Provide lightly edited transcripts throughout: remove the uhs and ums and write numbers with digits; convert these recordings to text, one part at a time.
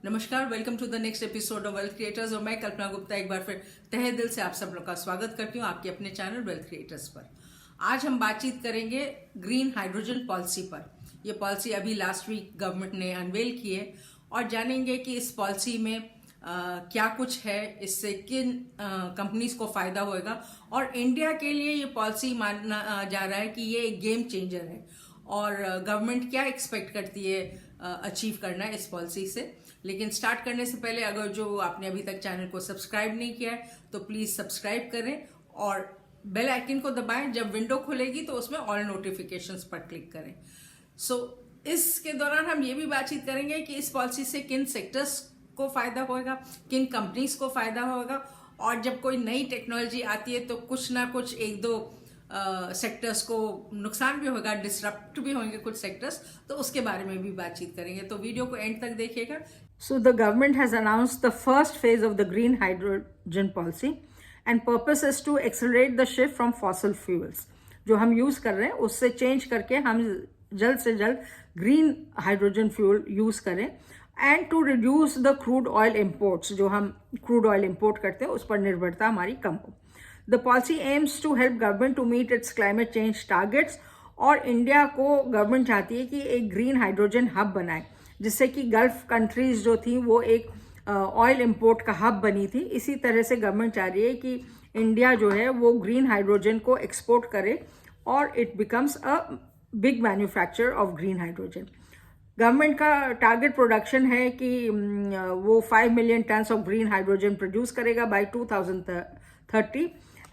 नमस्कार, welcome to the next episode of wealth creators. और मैं कल्पना गुप्ता एक बार फिर तहे दिल से आप सब लोग का स्वागत करती हूँ आपके अपने चैनल वेल्थ क्रिएटर्स पर। आज हम बातचीत करेंगे ग्रीन हाइड्रोजन पॉलिसी पर। यह पॉलिसी अभी लास्ट वीक गवर्नमेंट ने अनवेल की है और जानेंगे कि इस पॉलिसी में क्या कुछ है, इससे किन कंपनीज को फायदा होगा और इंडिया के लिए ये पॉलिसी माना जा रहा है कि ये एक गेम चेंजर है और गवर्नमेंट क्या एक्सपेक्ट करती है अचीव करना है इस पॉलिसी से। लेकिन स्टार्ट करने से पहले अगर जो आपने अभी तक चैनल को सब्सक्राइब नहीं किया है तो प्लीज सब्सक्राइब करें और बेल आइकन को दबाएं। जब विंडो खुलेगी तो उसमें ऑल नोटिफिकेशंस पर क्लिक करें। इसके दौरान हम ये भी बातचीत करेंगे कि इस पॉलिसी से किन सेक्टर्स को फायदा होगा, किन कंपनीज को फायदा होगा और जब कोई नई टेक्नोलॉजी आती है तो कुछ ना कुछ एक दो सेक्टर्स को नुकसान भी होगा, डिसरप्ट भी होंगे कुछ सेक्टर्स, तो उसके बारे में भी बातचीत करेंगे। तो वीडियो को एंड तक देखिएगा। So the government has announced the first phase of the green hydrogen policy and purpose is to accelerate the shift from fossil fuels जो हम यूज कर रहे हैं उससे चेंज करके हम जल्द से जल्द ग्रीन हाइड्रोजन फ्यूल यूज करें and to reduce the crude oil imports. जो हम क्रूड ऑयल इम्पोर्ट करते हैं उस पर निर्भरता हमारी कम हो। The policy aims to help government to meet its climate change targets और इंडिया को गवर्नमेंट चाहती है कि एक ग्रीन हाइड्रोजन हब बनाए जिससे कि गल्फ कंट्रीज जो थी वो एक ऑयल इंपोर्ट का हब बनी थी। इसी तरह से गवर्नमेंट चाह रही है कि इंडिया जो है वो ग्रीन हाइड्रोजन को एक्सपोर्ट करे और it becomes a big manufacturer of green hydrogen. Government का टारगेट प्रोडक्शन है कि वो 5 million tons of green hydrogen produce करेगा by 2030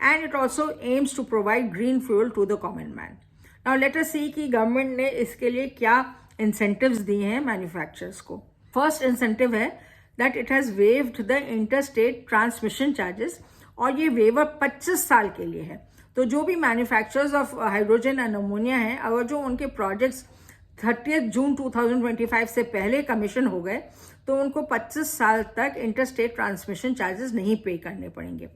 and it also aims to provide green fuel to the common man. Now let us see कि government ने इसके लिए क्या इंसेंटिव्स दिए हैं मैन्युफैक्चरर्स को। फर्स्ट इंसेंटिव है that it has waived the interstate transmission charges और ये वेवर 25 साल के लिए है। तो जो भी manufacturers of hydrogen and ammonia हैं, अगर जो उनके प्रोजेक्ट्स 30 जून 2025 से पहले कमीशन हो गए तो उनको 25 साल तक इंटरस्टेट ट्रांसमिशन चार्जेस नहीं पे करने पड़ेंगे।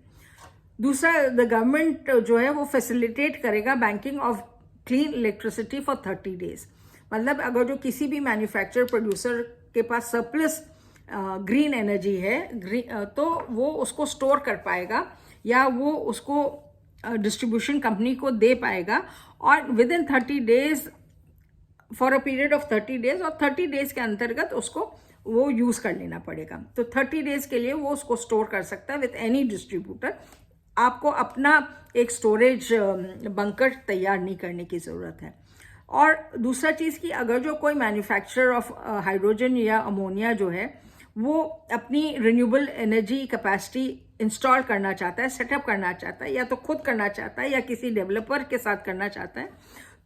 दूसरा, द गवर्नमेंट जो है वो फैसिलिटेट करेगा banking of clean electricity for 30 days. मतलब अगर जो किसी भी मैन्युफैक्चर प्रोड्यूसर के पास सरप्लस ग्रीन एनर्जी है तो वो उसको स्टोर कर पाएगा या वो उसको डिस्ट्रीब्यूशन कंपनी को दे पाएगा और with in 30 days for a period of 30 days और 30 डेज के अंतर्गत उसको वो यूज कर लेना पड़ेगा। तो 30 डेज के लिए वो उसको स्टोर कर सकता है विद एनी डिस्ट्रीब्यूटर। आपको अपना एक स्टोरेज बंकर तैयार नहीं करने की जरूरत है। और दूसरा चीज़ कि अगर जो कोई मैन्युफैक्चरर ऑफ हाइड्रोजन या अमोनिया जो है वो अपनी रिन्यूएबल एनर्जी कैपेसिटी इंस्टॉल करना चाहता है, सेटअप करना चाहता है या तो खुद करना चाहता है या किसी डेवलपर के साथ करना चाहता है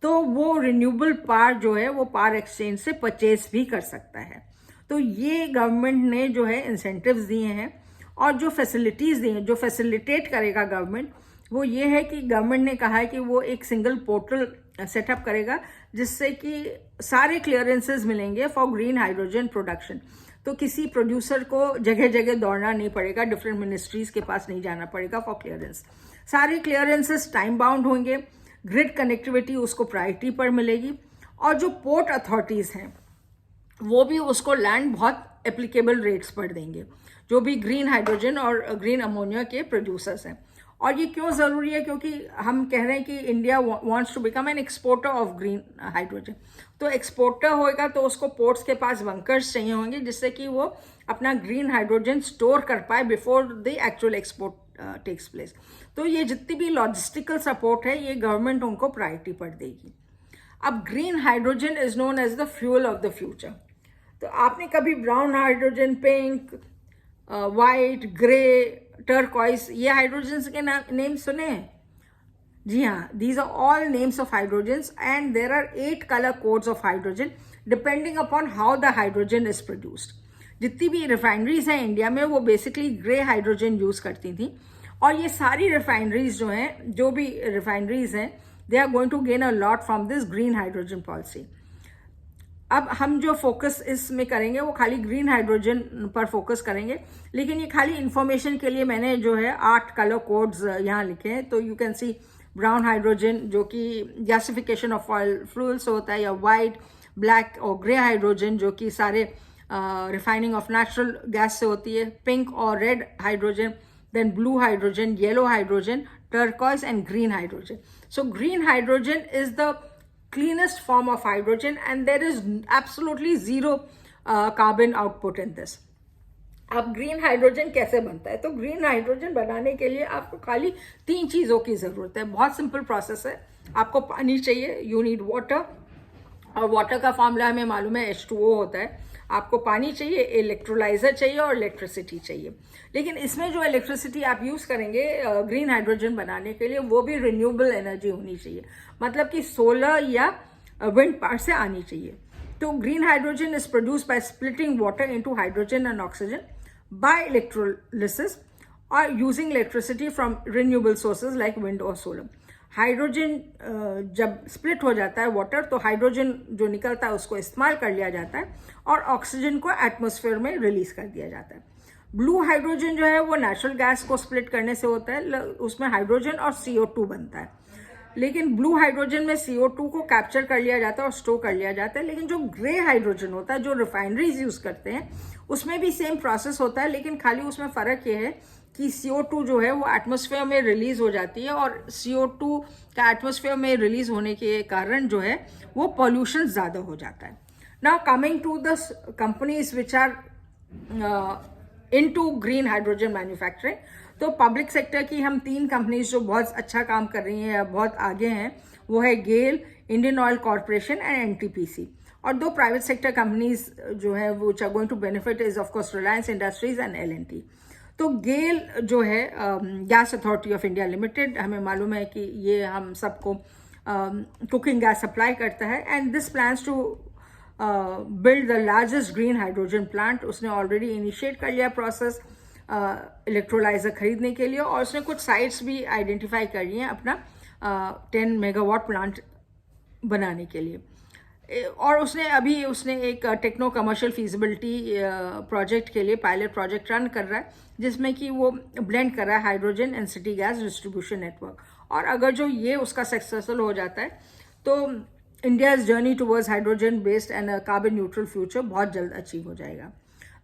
तो वो रिन्यूएबल पावर जो है वो पावर एक्सचेंज से परचेज भी कर सकता है। तो ये गवर्नमेंट ने जो है इंसेंटिव्स दिए हैं और जो फैसिलिटीज़ दी हैं, जो फैसिलिटेट करेगा गवर्नमेंट, वो ये है कि गवर्नमेंट ने कहा है कि वो एक सिंगल पोर्टल सेटअप करेगा जिससे कि सारे क्लियरेंसेस मिलेंगे फॉर ग्रीन हाइड्रोजन प्रोडक्शन। तो किसी प्रोड्यूसर को जगह जगह दौड़ना नहीं पड़ेगा, डिफरेंट मिनिस्ट्रीज के पास नहीं जाना पड़ेगा फॉर क्लियरेंस। सारे क्लियरेंसेस टाइम बाउंड होंगे, ग्रिड कनेक्टिविटी उसको प्रायोरिटी पर मिलेगी और जो पोर्ट अथॉरिटीज़ हैं वो भी उसको लैंड बहुत एप्लीकेबल रेट्स पर देंगे जो भी ग्रीन हाइड्रोजन और ग्रीन अमोनिया के प्रोड्यूसर्स हैं। और ये क्यों ज़रूरी है? क्योंकि हम कह रहे हैं कि India wants to become an exporter of green hydrogen. तो एक्सपोर्टर होएगा तो उसको पोर्ट्स के पास बंकर्स चाहिए होंगे जिससे कि वो अपना ग्रीन हाइड्रोजन स्टोर कर पाए before the actual export takes place. तो ये जितनी भी लॉजिस्टिकल सपोर्ट है ये गवर्नमेंट उनको प्रायोरिटी पर देगी। अब green hydrogen is known as the fuel of the future. तो आपने कभी brown hydrogen, pink, white, grey, turquoise ये हाइड्रोजन के नेम सुने हैं? जी हाँ, these are all names of hydrogens and there are 8 colour codes of hydrogen depending upon how the hydrogen is produced. जितनी भी रिफाइनरीज हैं इंडिया में वो बेसिकली ग्रे हाइड्रोजन यूज करती थी और ये सारी रिफाइनरीज जो हैं, जो भी रिफाइनरीज हैं, they are going to gain a lot from this green hydrogen policy. अब हम जो फोकस इसमें करेंगे वो खाली ग्रीन हाइड्रोजन पर फोकस करेंगे, लेकिन ये खाली इंफॉर्मेशन के लिए मैंने जो है 8 कलर कोड्स यहाँ लिखे हैं। तो you can see brown hydrogen जो कि गैसिफिकेशन ऑफ ऑयल फ्यूल्स होता है, या वाइट, ब्लैक और ग्रे हाइड्रोजन जो कि सारे रिफाइनिंग ऑफ नेचुरल गैस से होती है, पिंक और red hydrogen, then blue hydrogen, yellow hydrogen, turquoise and green hydrogen. So green hydrogen is the cleanest form of hydrogen and there is absolutely zero carbon output in this. अब green hydrogen कैसे बनता है? तो green hydrogen बनाने के लिए आपको खाली 3 चीज़ों की ज़रूरत है। बहुत सिंपल प्रोसेस है। आपको पानी चाहिए, यू नीड वाटर, और वाटर का फॉर्मूला हमें मालूम है H2O होता है। आपको पानी चाहिए, इलेक्ट्रोलाइजर चाहिए और इलेक्ट्रिसिटी चाहिए। लेकिन इसमें जो इलेक्ट्रिसिटी आप यूज़ करेंगे ग्रीन हाइड्रोजन बनाने के लिए, वो भी रिन्यूएबल एनर्जी होनी चाहिए, मतलब कि सोलर या विंड पावर से आनी चाहिए। तो green hydrogen is produce by splitting water into hydrogen and oxygen by electrolysis और using electricity from renewable sources like wind और सोलर। हाइड्रोजन जब स्प्लिट हो जाता है वाटर, तो हाइड्रोजन जो निकलता है उसको इस्तेमाल कर लिया जाता है और ऑक्सीजन को एटमॉस्फेयर में रिलीज कर दिया जाता है। ब्लू हाइड्रोजन जो है वो नेचुरल गैस को स्प्लिट करने से होता है, उसमें हाइड्रोजन और CO2 बनता है। लेकिन ब्लू हाइड्रोजन में CO2 को कैप्चर कर लिया जाता है और स्टोर कर लिया जाता है। लेकिन जो ग्रे हाइड्रोजन होता है, जो रिफाइनरीज यूज करते हैं, उसमें भी सेम प्रोसेस होता है, लेकिन खाली उसमें फ़र्क ये है कि CO2 जो है वो एटमॉस्फेयर में रिलीज हो जाती है और CO2 का एटमॉस्फेयर में रिलीज होने के कारण जो है वो पॉल्यूशन ज़्यादा हो जाता है। Now coming to the companies which are into green hydrogen manufacturing, तो पब्लिक सेक्टर की हम 3 कंपनीज जो बहुत अच्छा काम कर रही हैं या बहुत आगे हैं, वो है GAIL, Indian Oil Corporation and NTPC। और 2 प्राइवेट सेक्टर कंपनीज जो है वो which are going to benefit is of course Reliance Industries and L&T। तो गेल जो है Gas Authority of India Limited, हमें मालूम है कि ये हम सबको कुकिंग गैस सप्लाई करता है and this plans to build the largest green hydrogen plant. उसने ऑलरेडी इनिशिएट कर लिया प्रोसेस इलेक्ट्रोलाइजर खरीदने के लिए और उसने कुछ साइट्स भी आइडेंटिफाई कर ली हैं अपना 10 मेगावाट प्लांट बनाने के लिए। और उसने एक टेक्नो कमर्शियल फीजिबिलिटी प्रोजेक्ट के लिए पायलट प्रोजेक्ट रन कर रहा है, जिसमें कि वो ब्लेंड कर रहा है hydrogen and city gas distribution network. और अगर जो ये उसका सक्सेसफुल हो जाता है तो India's journey towards hydrogen based and carbon neutral future बहुत जल्द अचीव हो जाएगा।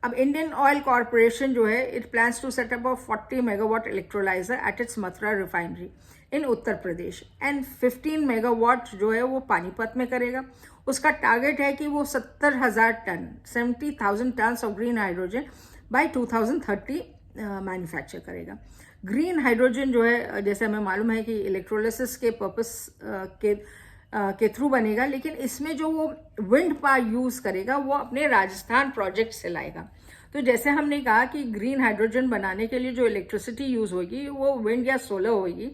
अब इंडियन ऑयल कॉरपोरेशन जो है it plans to set up a 40 megawatt electrolyser at its Mathura refinery in Uttar Pradesh and 15 megawatt जो है वो पानीपत में करेगा। उसका टारगेट है कि वो 70,000 tonne 70,000 tonne of green hydrogen by 2030 manufacture करेगा। ग्रीन हाइड्रोजन जो है जैसे हमें मालूम है कि इलेक्ट्रोलिसिस के पर्पस के थ्रू बनेगा, लेकिन इसमें जो वो विंड पावर यूज करेगा वो अपने राजस्थान प्रोजेक्ट से लाएगा। तो जैसे हमने कहा कि ग्रीन हाइड्रोजन बनाने के लिए जो इलेक्ट्रिसिटी यूज होगी वो विंड या सोलर होगी।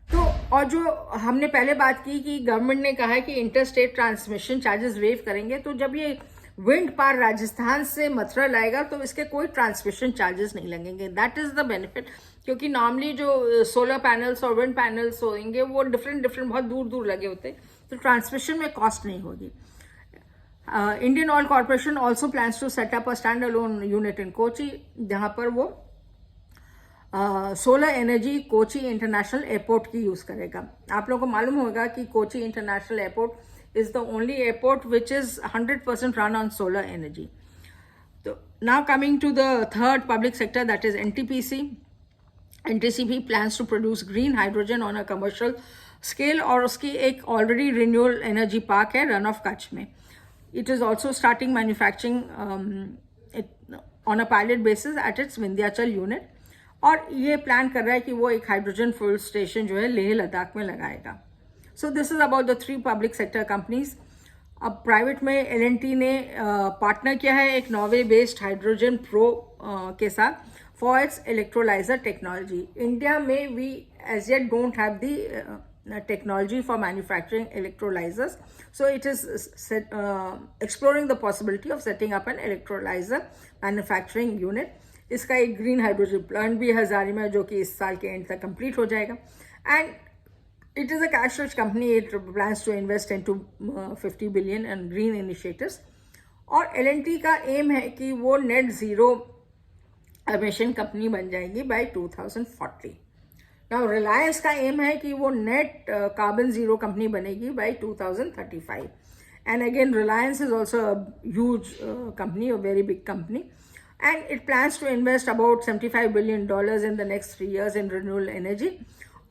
तो और जो हमने पहले बात की कि गवर्नमेंट ने कहा है कि inter state transmission charges wave करेंगे, तो जब ये विंड पावर राजस्थान से मथुरा लाएगा तो इसके कोई ट्रांसमिशन चार्जेस नहीं लगेंगे। दैट इज द बेनिफिट, क्योंकि नॉर्मली जो सोलर पैनल्स और विंड पैनल्स होंगे वो डिफरेंट बहुत दूर दूर लगे होते हैं, तो ट्रांसमिशन में कॉस्ट नहीं होगी। Indian Oil Corporation also plans to set up a stand alone unit in Kochi, जहां पर वो solar energy Kochi international airport की यूज करेगा। आप लोगों को मालूम होगा कि Kochi international airport is the only airport which is 100% run on solar energy. तो now coming to the third public sector, that is NTPC। NTPC plans to produce green hydrogen on a commercial scale और उसकी एक already renewable energy park है run of Kutch में। It is also starting manufacturing on a pilot basis at its Vindhyachal unit, और ये plan कर रहा है कि वो एक हाइड्रोजन फ्यूल स्टेशन जो है लेह लद्दाख में लगाएगा। So this is about the 3 public sector companies. अब प्राइवेट में L&T ने पार्टनर किया है एक नॉर्वे बेस्ड हाइड्रोजन प्रो के साथ for its electrolyzer technology. India में we as yet don't have the technology for manufacturing electrolyzers, so it is exploring the possibility of setting up an electrolyzer manufacturing unit. इसका एक green hydrogen plant भी हजारी में जो कि इस साल के एंड तक कंप्लीट हो जाएगा। And it is a cash rich company, it plans to invest into 50 billion in green initiatives। और L&T का एम है कि वो नेट जीरो एमिशन कंपनी बन जाएगी बाय 2040। नाउ रिलायंस का एम है कि वो नेट कार्बन जीरो कंपनी बनेगी bye 2035। And again, Reliance is also a huge company, a very big company, and it plans to invest about $75 billion in the next 3 years in renewable energy.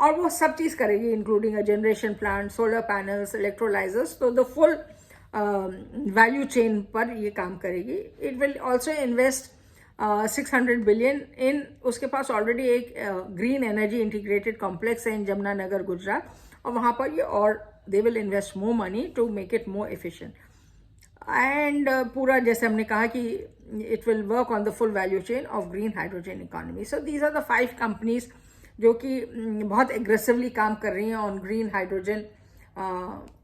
और वो सब चीज़ करेगी, including a generation plant, solar panels, electrolysers, तो the full value chain पर ये काम करेगी. It will also invest 600 billion in, उसके पास ऑलरेडी एक ग्रीन एनर्जी इंटीग्रेटेड कॉम्प्लेक्स है इन जमुनानगर, गुजरात, और वहाँ पर ये और they will invest more money to make it more efficient. And पूरा जैसे हमने कहा कि it will work on the full value chain of green hydrogen economy. So these are the 5 companies जो कि बहुत एग्रेसिवली काम कर रही हैं on green hydrogen,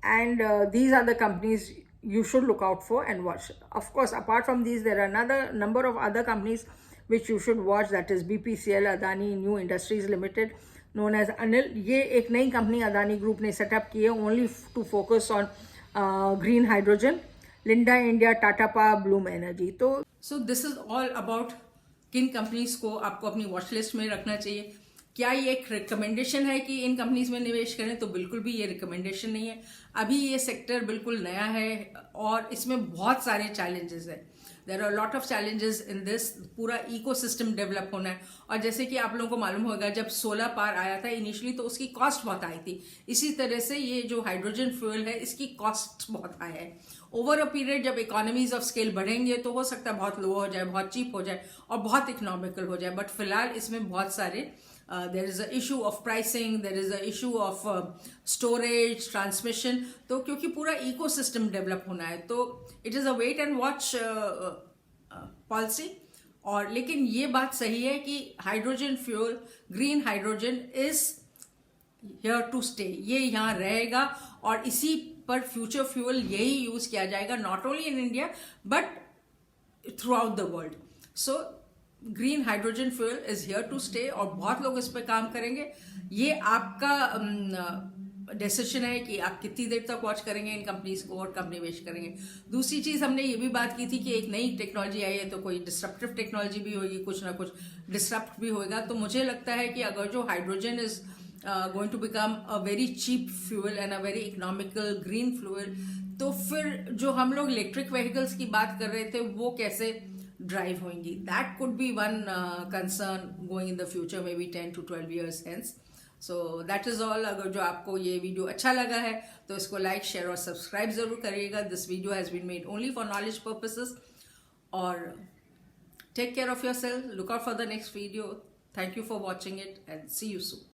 and these are the companies you should look out for and watch. Of course, apart from these, there are another number of other companies which you should watch, that is BPCL, Adani New Industries Limited, known as ANIL. ये एक नई company Adani group ने setup की है only to focus on green hydrogen. Linda India, Tata Power, Bloom Energy. तो so this is all about किन companies को आपको अपनी वॉच लिस्ट में रखना चाहिए. क्या ये एक रिकमेंडेशन है कि इन कंपनीज में निवेश करें? तो बिल्कुल भी ये रिकमेंडेशन नहीं है. अभी ये सेक्टर बिल्कुल नया है और इसमें बहुत सारे चैलेंजेस हैं. There are lot of challenges in this. पूरा इकोसिस्टम डेवलप होना है. और जैसे कि आप लोगों को मालूम होगा, जब सोलर पावर आया था इनिशियली तो उसकी कॉस्ट बहुत आई थी. इसी तरह से ये जो हाइड्रोजन फ्यूल है इसकी कॉस्ट बहुत हाई है. ओवर अ पीरियड जब इकोनॉमीज ऑफ स्केल बढ़ेंगे तो हो सकता है बहुत लो हो जाए, बहुत चीप हो जाए और बहुत इकोनॉमिकल हो जाए. बट फिलहाल इसमें बहुत सारे there is a issue of pricing, there is a issue of storage, transmission. तो क्योंकि पूरा ecosystem develop होना है तो it is a wait and watch policy. और लेकिन ये बात सही है कि hydrogen fuel, green hydrogen is here to stay. ये यहाँ रहेगा और इसी पर फ्यूचर फ्यूल यही यूज किया जाएगा, not only in India but throughout the world. So green hydrogen fuel is here to stay और बहुत लोग इस पर काम करेंगे. ये आपका डिसीजन है कि आप कितनी देर तक वॉच करेंगे इन कंपनीज को और कब निवेश करेंगे. दूसरी चीज हमने ये भी बात की थी कि एक नई टेक्नोलॉजी आई है तो कोई डिस्ट्रप्टिव टेक्नोलॉजी भी होगी, कुछ ना कुछ डिस्ट्रप्ट भी होगा. तो मुझे लगता है कि अगर जो hydrogen is going to become a very cheap fuel and a very economical green fuel, तो फिर जो हम लोग इलेक्ट्रिक व्हीकल्स की बात कर रहे थे वो कैसे ड्राइव होंगी. That could be one concern going in the future, may be 10 to 12 years hence. So that is all. अगर जो आपको ये वीडियो अच्छा लगा है तो इसको लाइक, शेयर और सब्सक्राइब जरूर करिएगा. This video has been made only for knowledge purposes. और take care of yourself. Look out for the next video. Thank you for watching it and see you soon.